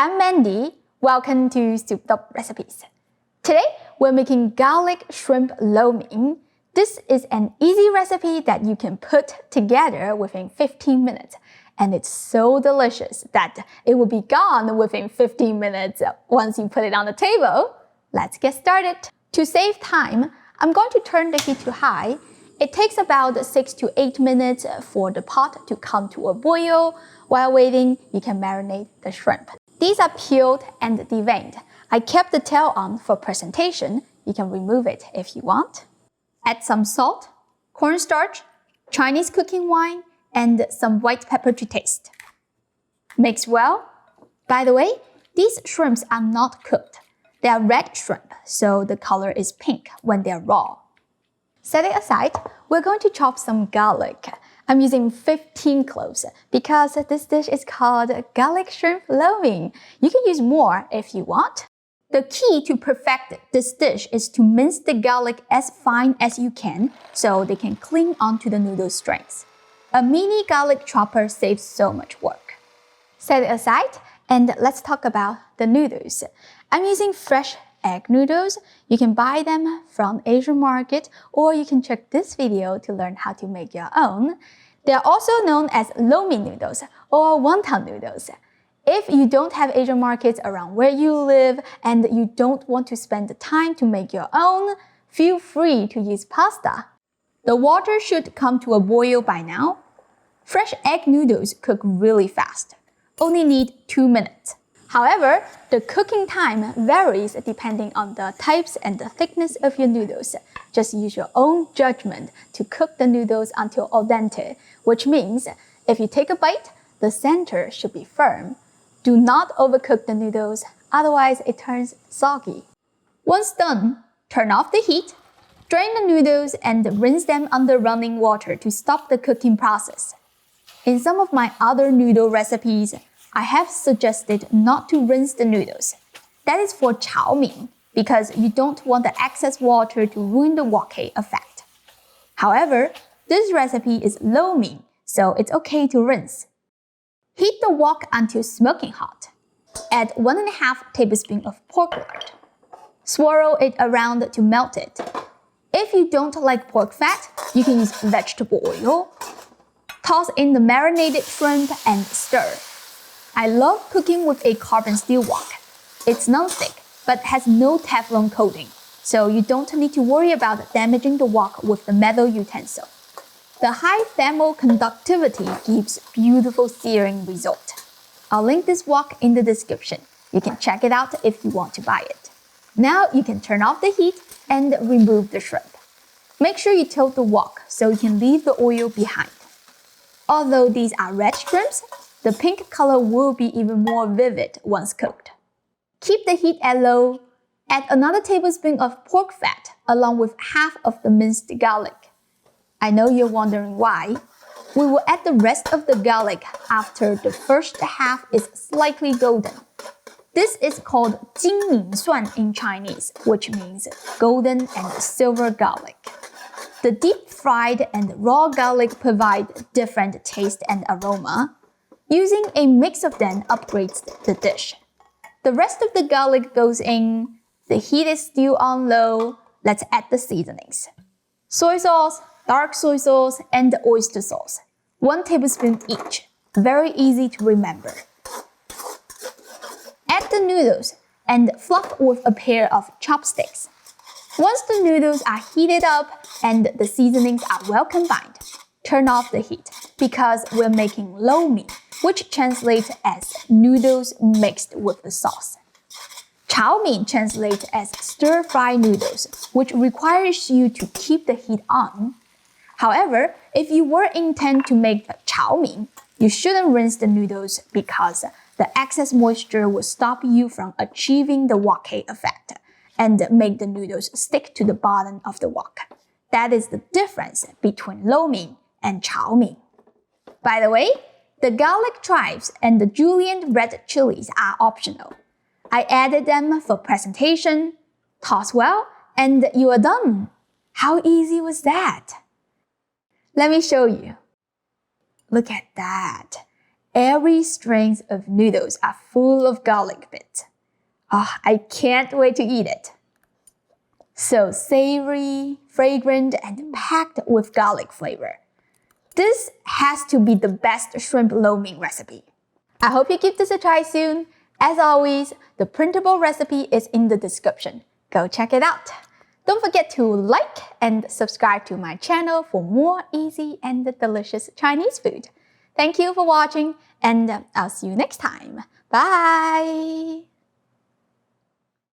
I'm Mandy. Welcome to Souped Up Recipes. Today, we're making garlic shrimp lo mein. This is an easy recipe that you can put together within 15 minutes. And it's so delicious that it will be gone within 15 minutes once you put it on the table. Let's get started. To save time, I'm going to turn the heat to high. It takes about 6 to 8 minutes for the pot to come to a boil. While waiting, you can marinate the shrimp. These are peeled and deveined. I kept the tail on for presentation. You can remove it if you want. Add some salt, cornstarch, Chinese cooking wine, and some white pepper to taste. Mix well. By the way, these shrimps are not cooked. They are red shrimp, so the color is pink when they're raw. Set it aside. We're going to chop some garlic. I'm using 15 cloves because this dish is called garlic shrimp lo mein. You can use more if you want. The key to perfect this dish is to mince the garlic as fine as you can so they can cling onto the noodle strings. A mini garlic chopper saves so much work. Set it aside and let's talk about the noodles. I'm using fresh egg noodles. You can buy them from Asian market or you can check this video to learn how to make your own. They are also known as lo mein noodles or wonton noodles. If you don't have Asian markets around where you live and you don't want to spend the time to make your own, feel free to use pasta. The water should come to a boil by now. Fresh egg noodles cook really fast. Only need 2 minutes. However, the cooking time varies depending on the types and the thickness of your noodles. Just use your own judgment to cook the noodles until al dente, which means if you take a bite, the center should be firm. Do not overcook the noodles, otherwise it turns soggy. Once done, turn off the heat, drain the noodles and rinse them under running water to stop the cooking process. In some of my other noodle recipes, I have suggested not to rinse the noodles. That is for chow mein, because you don't want the excess water to ruin the wok effect. However, this recipe is lo mein, so it's okay to rinse. Heat the wok until smoking hot. Add 1.5 tablespoons of pork lard. Swirl it around to melt it. If you don't like pork fat, you can use vegetable oil. Toss in the marinated shrimp and stir. I love cooking with a carbon steel wok. It's non-stick, but has no Teflon coating, so you don't need to worry about damaging the wok with the metal utensil. The high thermal conductivity gives beautiful searing result. I'll link this wok in the description. You can check it out if you want to buy it. Now you can turn off the heat and remove the shrimp. Make sure you tilt the wok so you can leave the oil behind. Although these are red shrimps, the pink color will be even more vivid once cooked. Keep the heat at low. Add another tablespoon of pork fat along with half of the minced garlic. I know you're wondering why. We will add the rest of the garlic after the first half is slightly golden. This is called 金银蒜 in Chinese, which means golden and silver garlic. The deep-fried and raw garlic provide different taste and aroma. Using a mix of them upgrades the dish. The rest of the garlic goes in. The heat is still on low. Let's add the seasonings. Soy sauce, dark soy sauce, and oyster sauce. 1 tablespoon each. Very easy to remember. Add the noodles and fluff with a pair of chopsticks. Once the noodles are heated up and the seasonings are well combined, turn off the heat because we're making lo mein, which translates as noodles mixed with the sauce. Chow mein translates as stir-fry noodles, which requires you to keep the heat on. However, if you were intent to make the chow mein, you shouldn't rinse the noodles because the excess moisture will stop you from achieving the wok effect and make the noodles stick to the bottom of the wok. That is the difference between lo mein and chow mein. By the way, the garlic chives and the julienned red chilies are optional. I added them for presentation. Toss well, and you are done. How easy was that? Let me show you. Look at that. Every strings of noodles are full of garlic bits. I can't wait to eat it. So savory, fragrant, and packed with garlic flavor. This has to be the best shrimp lo mein recipe. I hope you give this a try soon. As always, the printable recipe is in the description. Go check it out. Don't forget to like and subscribe to my channel for more easy and delicious Chinese food. Thank you for watching, and I'll see you next time. Bye!